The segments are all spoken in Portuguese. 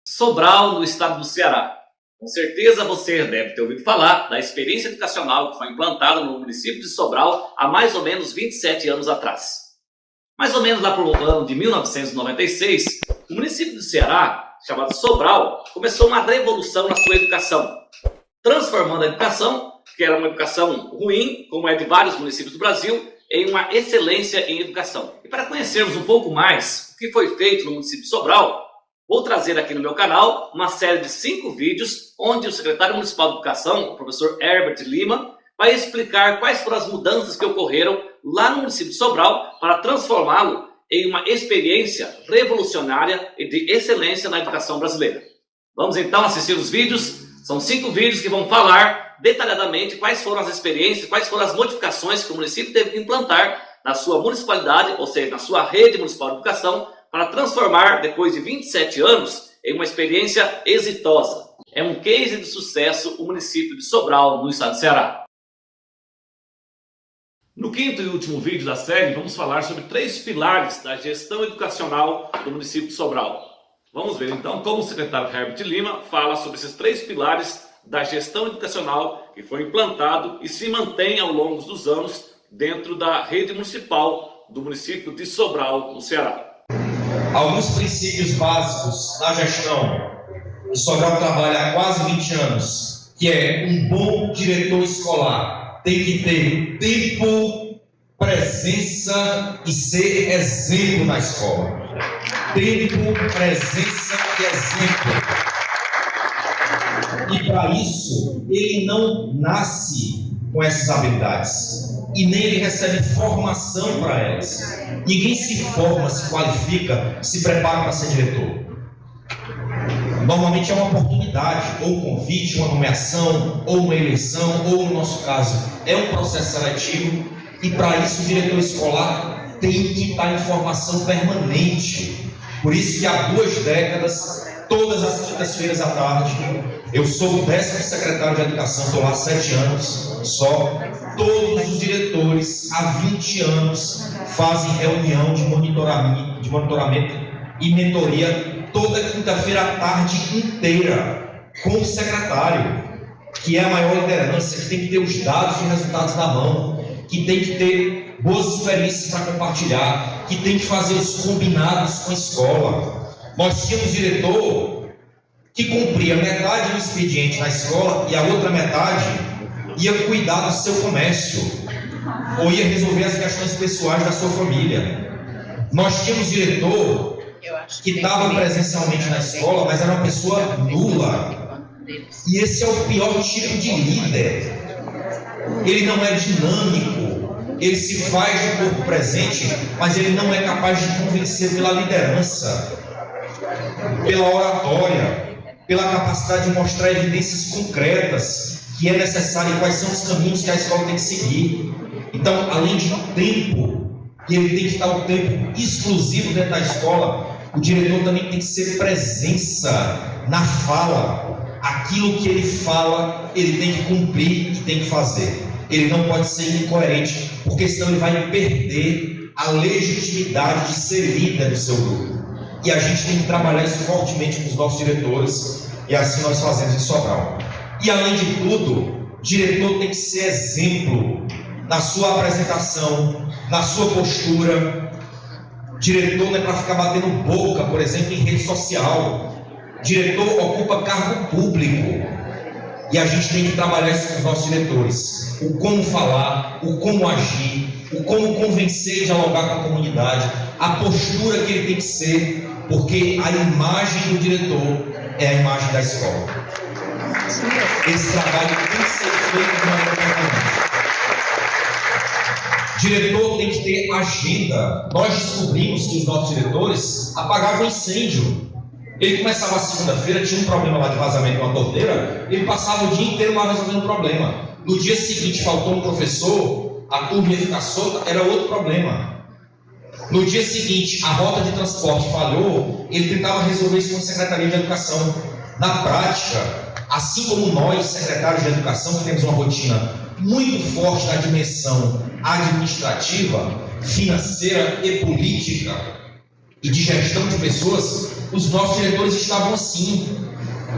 Sobral, no estado do Ceará. Com certeza você deve ter ouvido falar da experiência educacional que foi implantada no município de Sobral há mais ou menos 27 anos atrás. Mais ou menos lá para o ano de 1996, o município do Ceará, chamado Sobral, começou uma revolução na sua educação, transformando a educação, que era uma educação ruim, como é de vários municípios do Brasil, em uma excelência em educação. E para conhecermos um pouco mais o que foi feito no município de Sobral, vou trazer aqui no meu canal uma série de 5 vídeos onde o secretário municipal de educação, o professor Herbert Lima, vai explicar quais foram as mudanças que ocorreram lá no município de Sobral para transformá-lo em uma experiência revolucionária e de excelência na educação brasileira. Vamos então assistir os vídeos. São 5 vídeos que vão falar detalhadamente quais foram as experiências, quais foram as modificações que o município teve que implantar na sua municipalidade, ou seja, na sua rede municipal de educação, para transformar, depois de 27 anos, em uma experiência exitosa. É um case de sucesso o município de Sobral, no estado do Ceará. No quinto e último vídeo da série, vamos falar sobre 3 pilares da gestão educacional do município de Sobral. Vamos ver então como o secretário Herbert Lima fala sobre esses 3 pilares da gestão educacional que foi implantado e se mantém ao longo dos anos dentro da rede municipal do município de Sobral, no Ceará. Alguns princípios básicos da gestão. O Sobral trabalha há quase 20 anos, que é um bom diretor escolar. Tem que ter tempo, presença e ser exemplo na escola. Tempo, presença e exemplo. E para isso, ele não nasce com essas habilidades. E nem ele recebe formação para elas. Ninguém se forma, se qualifica, se prepara para ser diretor. Normalmente é uma oportunidade, ou um convite, uma nomeação, ou uma eleição, ou no nosso caso, é um processo seletivo. E para isso o diretor escolar tem que estar em formação permanente. Por isso que há 2 décadas, todas as quintas-feiras à tarde, eu sou o 10º secretário de educação, estou lá há 7 anos só. Todos os diretores, há 20 anos, fazem reunião de monitoramento e mentoria toda quinta-feira à tarde inteira, com o secretário, que é a maior liderança, que tem que ter os dados e resultados na mão, que tem que ter boas experiências para compartilhar, que tem que fazer os combinados com a escola. Nós tínhamos diretor que cumpria metade do expediente na escola e a outra metade ia cuidar do seu comércio ou ia resolver as questões pessoais da sua família. Nós tínhamos diretor que estava presencialmente na escola, mas era uma pessoa nula. E esse é o pior tipo de líder. Ele não é dinâmico, ele se faz de corpo presente, mas ele não é capaz de convencer pela liderança, pela oratória, pela capacidade de mostrar evidências concretas que é necessário e quais são os caminhos que a escola tem que seguir. Então, além de tempo, que ele tem que estar o tempo exclusivo dentro da escola, o diretor também tem que ser presença na fala. Aquilo que ele fala, ele tem que cumprir e tem que fazer. Ele não pode ser incoerente, porque senão ele vai perder a legitimidade de ser líder do seu grupo. E a gente tem que trabalhar isso fortemente com os nossos diretores, e assim nós fazemos em Sobral. E além de tudo, o diretor tem que ser exemplo na sua apresentação, na sua postura. O diretor não é para ficar batendo boca, por exemplo, em rede social. O diretor ocupa cargo público. E a gente tem que trabalhar isso com os nossos diretores. O como falar, o como agir, o como convencer e dialogar com a comunidade, a postura que ele tem que ser, porque a imagem do diretor é a imagem da escola. Esse trabalho tem que ser feito de maneira permanente. O diretor tem que ter agenda. Nós descobrimos que os nossos diretores apagavam incêndio. Ele começava a segunda-feira, tinha um problema lá de vazamento de uma torneira, ele passava o dia inteiro lá resolvendo o problema. No dia seguinte faltou um professor, a turma ia ficar solta, era outro problema. No dia seguinte, a rota de transporte falhou, ele tentava resolver isso com a Secretaria de Educação. Na prática, assim como nós, secretários de Educação, que temos uma rotina muito forte na dimensão administrativa, financeira e política, e de gestão de pessoas, Os nossos diretores estavam assim,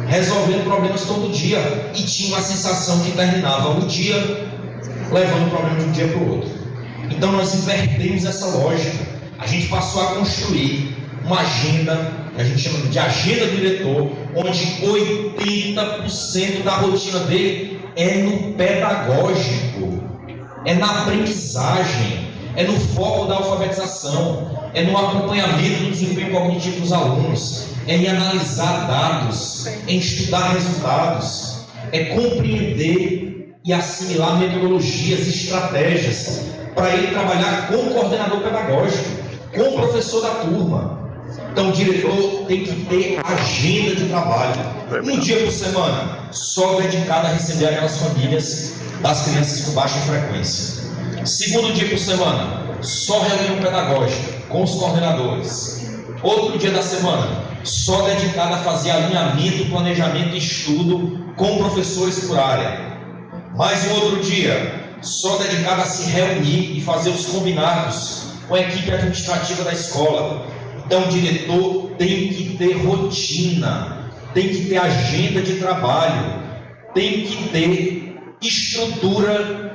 resolvendo problemas todo dia, e tinham a sensação que terminava o dia levando o problema de um dia para o outro. Então nós invertemos essa lógica. A gente passou a construir uma agenda, que a gente chama de agenda do diretor, onde 80% da rotina dele é no pedagógico, é na aprendizagem, é no foco da alfabetização, é no acompanhamento do desempenho cognitivo dos alunos, é em analisar dados, em estudar resultados, é compreender e assimilar metodologias, estratégias, para ele trabalhar com o coordenador pedagógico, com o professor da turma. Então o diretor tem que ter agenda de trabalho, um dia por semana, só dedicado a receber aquelas famílias das crianças com baixa frequência. Segundo dia por semana, só reunião pedagógica com os coordenadores. Outro dia da semana, só dedicado a fazer alinhamento, planejamento e estudo com professores por área. Mais um outro dia, só dedicado a se reunir e fazer os combinados com a equipe administrativa da escola. Então o diretor tem que ter rotina, tem que ter agenda de trabalho, tem que ter estrutura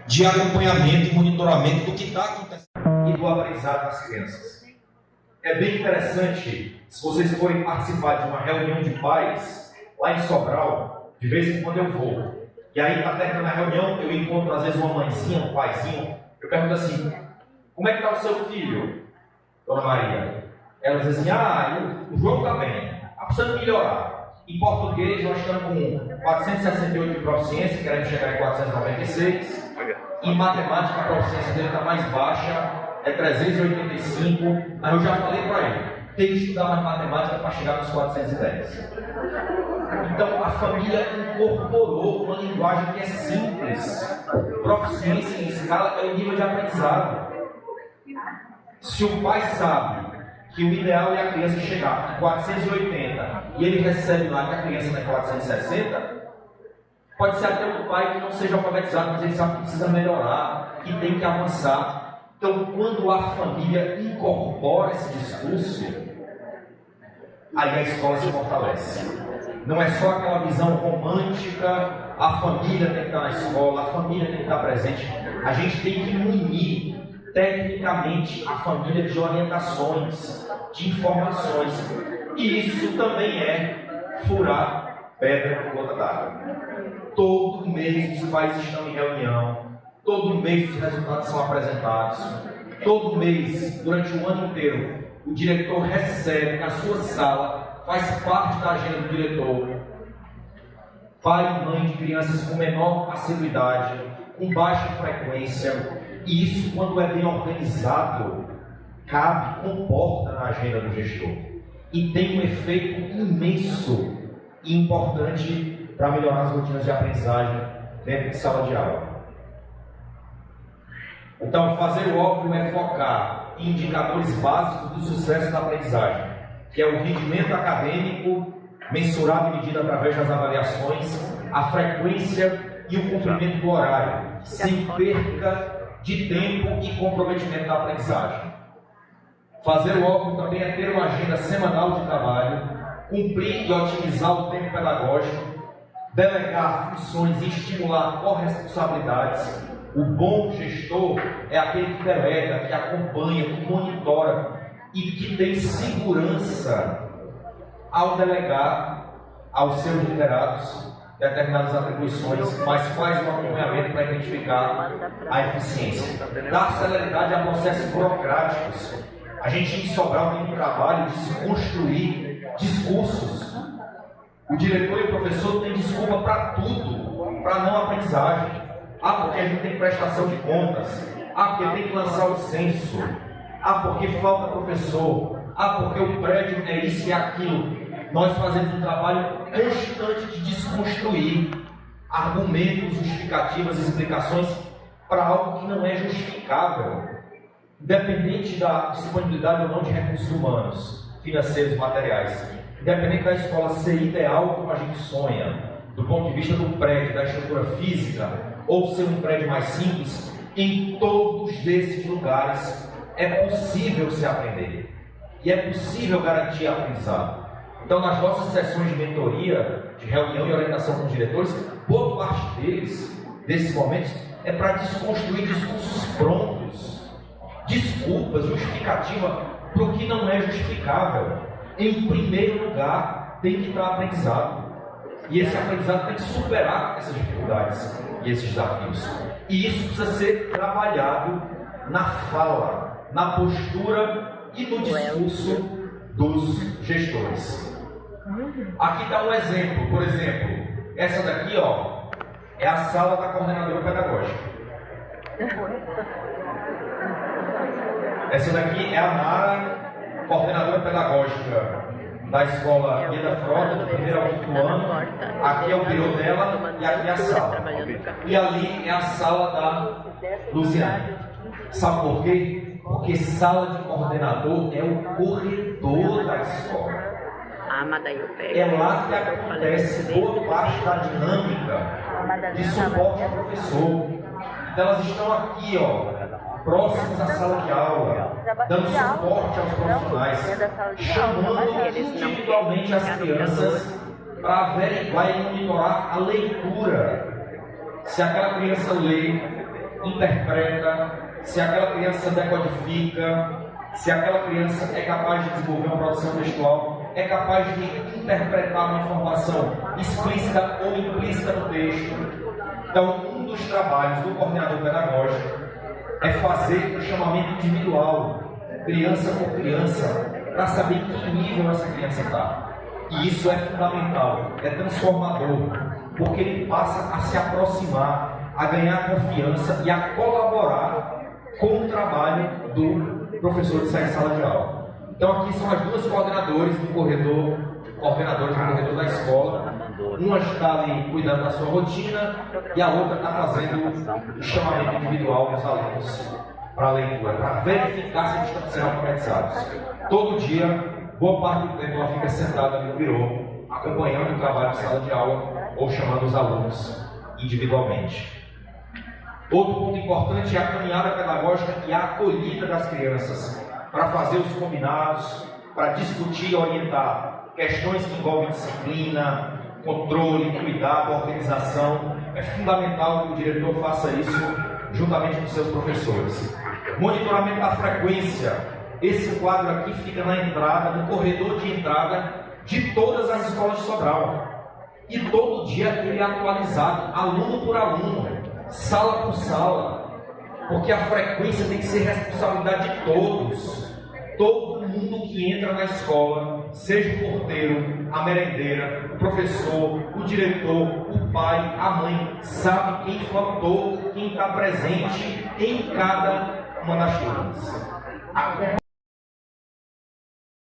de acompanhamento e monitoramento do que está acontecendo e do aprendizado das crianças. É bem interessante, se vocês forem participar de uma reunião de pais lá em Sobral, de vez em quando eu vou, e aí na terminando a reunião eu encontro às vezes uma mãezinha, um paizinho, eu pergunto assim: como é que está o seu filho, Dona Maria? Ela diz assim: o João está bem, está precisando melhorar. Em português nós estamos com 468 de proficiência, queremos chegar em 496. Em matemática a proficiência dele está mais baixa, é 385, mas eu já falei para ele, tem que estudar mais matemática para chegar nos 410. Então a família incorporou uma linguagem que é simples. Proficiência em escala é o nível de aprendizado. Se o pai sabe que o ideal é a criança chegar em 480 e ele recebe lá que a criança está em 460, pode ser até um pai que não seja alfabetizado, mas ele sabe que precisa melhorar, que tem que avançar. Então, quando a família incorpora esse discurso, aí a escola se fortalece. Não é só aquela visão romântica, a família tem que estar na escola, a família tem que estar presente. A gente tem que munir tecnicamente a família de orientações, de informações. E isso também é furar pedra com gota d'água. Todo mês os pais estão em reunião, todo mês os resultados são apresentados, todo mês, durante o ano inteiro, o diretor recebe na sua sala, faz parte da agenda do diretor, pai e mãe de crianças com menor assiduidade, com baixa frequência, e isso, quando é bem organizado, cabe, comporta na agenda do gestor, e tem um efeito imenso e importante para melhorar as rotinas de aprendizagem dentro de sala de aula. Então, fazer o óbvio é focar em indicadores básicos do sucesso da aprendizagem, que é o rendimento acadêmico, mensurado e medido através das avaliações, a frequência e o cumprimento do horário, sem perca de tempo e comprometimento da aprendizagem. Fazer o óbvio também é ter uma agenda semanal de trabalho, cumprir e otimizar o tempo pedagógico, delegar funções e estimular corresponsabilidades. O bom gestor é aquele que delega, que acompanha, que monitora e que tem segurança ao delegar aos seus liderados determinadas atribuições, mas faz um acompanhamento para identificar a eficiência. Dar celeridade a processos burocráticos. A gente em Sobral tem um trabalho de se construir discursos. O diretor e o professor têm desculpa para tudo, para não aprendizagem. Porque a gente tem prestação de contas. Porque tem que lançar o censo. Porque falta professor. Porque o prédio é isso e aquilo. Nós fazemos um trabalho constante de desconstruir argumentos, justificativas, explicações para algo que não é justificável, independente da disponibilidade ou não de recursos humanos, financeiros, materiais, independente da escola ser ideal como a gente sonha, do ponto de vista do prédio, da estrutura física, ou ser um prédio mais simples, em todos esses lugares é possível se aprender. e é possível garantir aprendizado. Então, nas nossas sessões de mentoria, de reunião e orientação com os diretores, boa parte desses momentos, é para desconstruir discursos prontos, desculpas, justificativa para o que não é justificável. Em primeiro lugar, tem que estar aprendizado. E esse aprendizado tem que superar essas dificuldades e esses desafios. E isso precisa ser trabalhado na fala, na postura e no discurso dos gestores. Aqui está um exemplo. Por exemplo, essa daqui, ó, é a sala da coordenadora pedagógica. Essa daqui é a Nara, coordenadora pedagógica da escola Guida Frota, do primeiro ao quinto ano. Aqui é o birô dela e aqui é a sala. E ali é a sala da Luciana. Sabe por quê? Porque sala de coordenador é o corredor da escola. É lá que acontece boa parte da dinâmica de suporte ao professor. Então elas estão aqui, ó, próximas à sala de aula, dando suporte aos profissionais, chamando individualmente as crianças para averiguar e monitorar a leitura. Se aquela criança lê, interpreta, se aquela criança decodifica, se aquela criança é capaz de desenvolver uma produção textual, é capaz de interpretar uma informação explícita ou implícita no texto. Então, um dos trabalhos do coordenador pedagógico é fazer o chamamento individual, criança por criança, para saber em que nível essa criança está. E isso é fundamental, é transformador, porque ele passa a se aproximar, a ganhar confiança e a colaborar com o trabalho do professor de sala de aula. Então aqui são as duas coordenadoras do corredor, coordenadoras do corredor da escola. Uma está ali cuidando da sua rotina e a outra está fazendo o chamamento individual dos alunos para a leitura, para verificar se eles estão sendo alfabetizados. Todo dia, boa parte do tempo ela fica sentada no birô, acompanhando o trabalho de sala de aula ou chamando os alunos individualmente. Outro ponto importante é a caminhada pedagógica e a acolhida das crianças, para fazer os combinados, para discutir e orientar questões que envolvem disciplina, controle, cuidado, organização. É fundamental que o diretor faça isso juntamente com seus professores. Monitoramento da frequência. Esse quadro aqui fica na entrada, no corredor de entrada de todas as escolas de Sobral. E todo dia ele é atualizado, aluno por aluno, sala por sala. Porque a frequência tem que ser responsabilidade de todos. Todo mundo que entra na escola, seja o porteiro, a merendeira, o professor, o diretor, o pai, a mãe, sabe quem faltou, quem está presente em cada uma das turmas.